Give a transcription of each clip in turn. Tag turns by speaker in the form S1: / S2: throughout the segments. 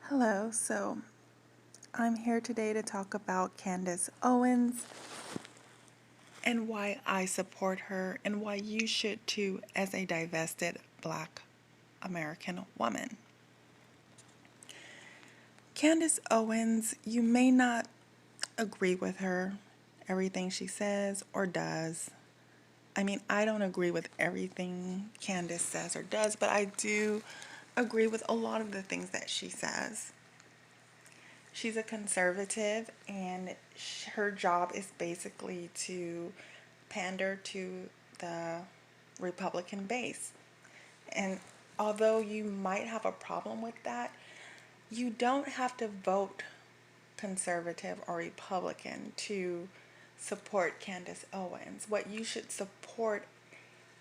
S1: Hello, so I'm here today to talk about Candace Owens and why I support her and why you should too as a divested Black American woman. Candace Owens, you may not agree with her, everything she says or does. I mean, I don't agree with everything Candace says or does, but I do agree with a lot of the things that she says. She's a conservative, and her job is basically to pander to the Republican base. And although you might have a problem with that, you don't have to vote conservative or Republican to support Candace Owens. What you should support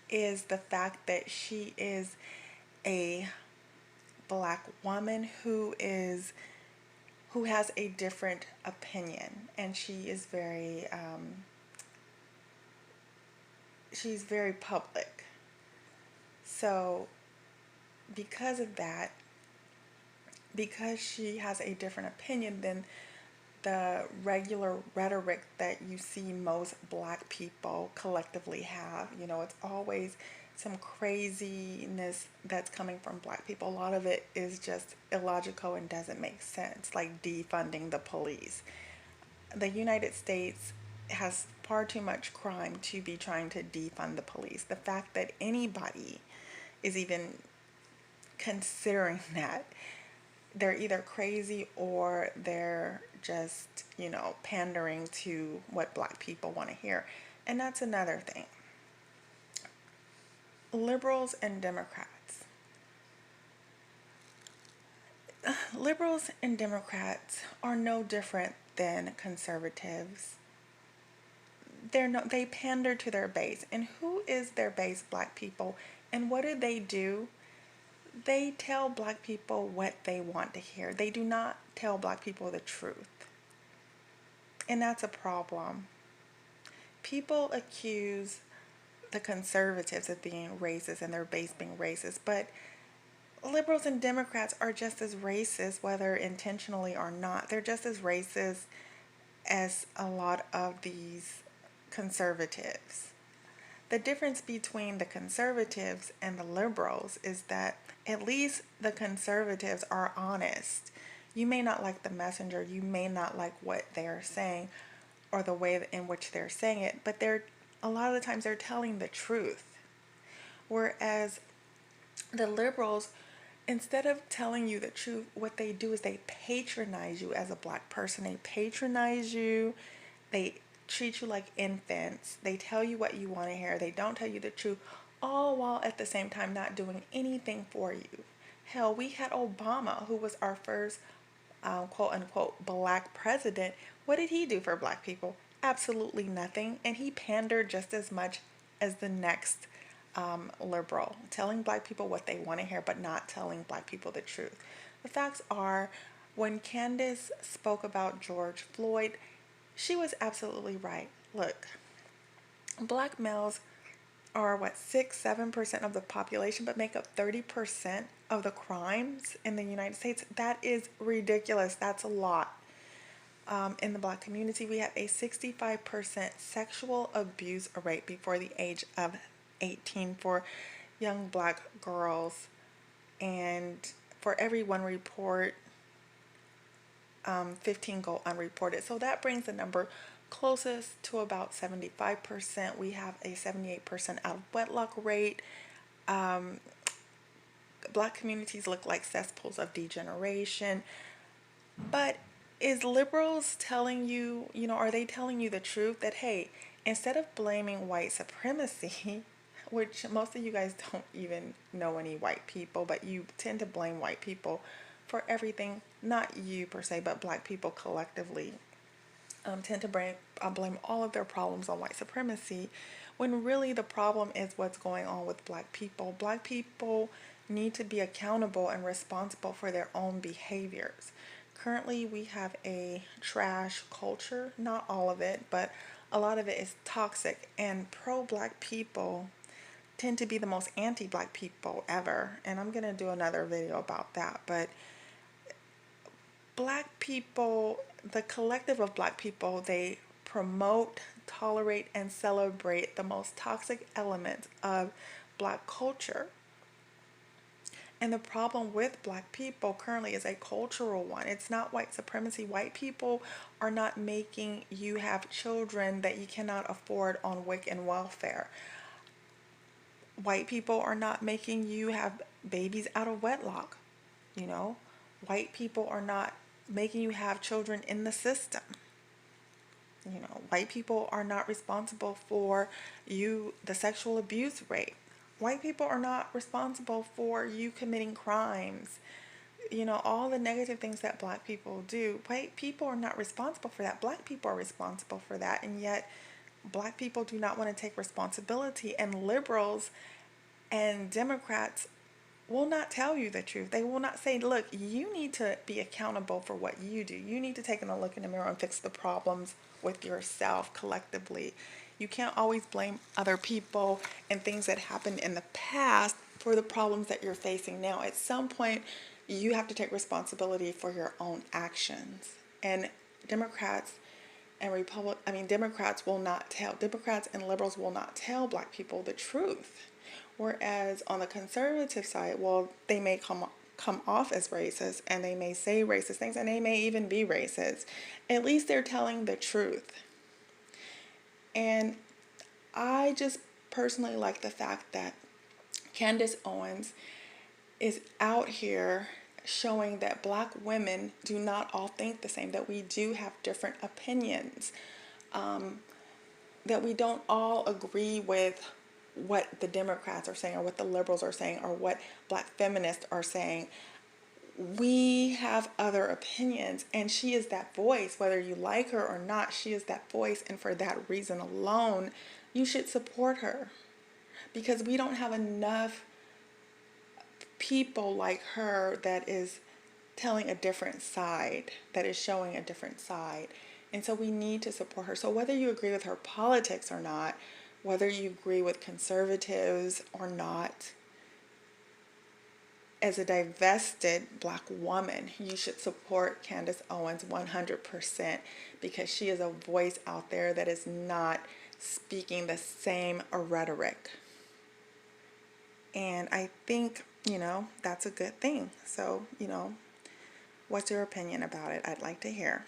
S1: is the fact that she is a Black woman who has a different opinion, and she's very public. So because of that, because she has a different opinion than the regular rhetoric that you see most Black people collectively have, it's always some craziness that's coming from Black people. A lot of it is just illogical and doesn't make sense, like defunding the police. The United States has far too much crime to be trying to defund the police. The fact that anybody is even considering that, they're either crazy or they're just, pandering to what Black people want to hear. And that's another thing. Liberals and Democrats. Liberals and Democrats are no different than conservatives. They pander to their base. And who is their base? Black people. And what do? They tell Black people what they want to hear. They do not tell Black people the truth. And that's a problem. People accuse the conservatives of being racist and their base being racist, but liberals and Democrats are just as racist, whether intentionally or not. They're just as racist as a lot of these conservatives. The difference between the conservatives and the liberals is that at least the conservatives are honest. You may not like the messenger, you may not like what they're saying or the way in which they're saying it, but a lot of the times they're telling the truth. Whereas the liberals, instead of telling you the truth, what they do is they patronize you as a Black person. They patronize you. They treat you like infants. They tell you what you want to hear. They don't tell you the truth, all while at the same time not doing anything for you. Hell, we had Obama, who was our first quote unquote Black president. What did he do for Black people? Absolutely nothing. And he pandered just as much as the next liberal, telling Black people what they want to hear, but not telling Black people the truth. The facts are, when Candace spoke about George Floyd, she was absolutely right. Look, Black males are 6-7% of the population, but make up 30% of the crimes in the United States. That is ridiculous. That's a lot. In the Black community, we have a 65% sexual abuse rate before the age of 18 for young Black girls, and for every one report, 15 go unreported. So that brings the number closest to about 75%. We have a 78% out of wedlock rate. Black communities look like cesspools of degeneration. But is liberals telling you, are they telling you the truth that, hey, instead of blaming white supremacy, which most of you guys don't even know any white people, but you tend to blame white people for everything, not you per se, but Black people collectively tend to blame all of their problems on white supremacy, when really the problem is what's going on with Black people. Black people need to be accountable and responsible for their own behaviors. Currently, we have a trash culture, not all of it, but a lot of it is toxic, and pro-Black people tend to be the most anti-Black people ever. And I'm going to do another video about that, but Black people, the collective of black people, they promote, tolerate, and celebrate the most toxic elements of black culture. And the problem with black people currently is a cultural one. It's not white supremacy. White people are not making you have children that you cannot afford on WIC and welfare. White people are not making you have babies out of wedlock. You know, white people are not making you have children in the system. You know, white people are not responsible for the sexual abuse rate. White people are not responsible for you committing crimes. You know, all the negative things that black people do. White people are not responsible for that. Black people are responsible for that. And yet, black people do not want to take responsibility. And liberals and Democrats will not tell you the truth. They will not say, look, you need to be accountable for what you do. You need to take a look in the mirror and fix the problems with yourself collectively. You can't always blame other people and things that happened in the past for the problems that you're facing now. At some point, you have to take responsibility for your own actions. And Democrats and Democrats and liberals will not tell black people the truth. Whereas on the conservative side, well, they may come off as racist and they may say racist things and they may even be racist. At least they're telling the truth. And I just personally like the fact that Candace Owens is out here showing that black women do not all think the same, that we do have different opinions, that we don't all agree with what the Democrats are saying or what the liberals are saying or what black feminists are saying. We have other opinions, and she is that voice. Whether you like her or not, she is that voice, and for that reason alone, you should support her, because we don't have enough people like her that is telling a different side, that is showing a different side. And so we need to support her. So whether you agree with her politics or not, whether you agree with conservatives or not, as a divested black woman, you should support Candace Owens 100%, because she is a voice out there that is not speaking the same rhetoric. And I think, that's a good thing. So, what's your opinion about it? I'd like to hear.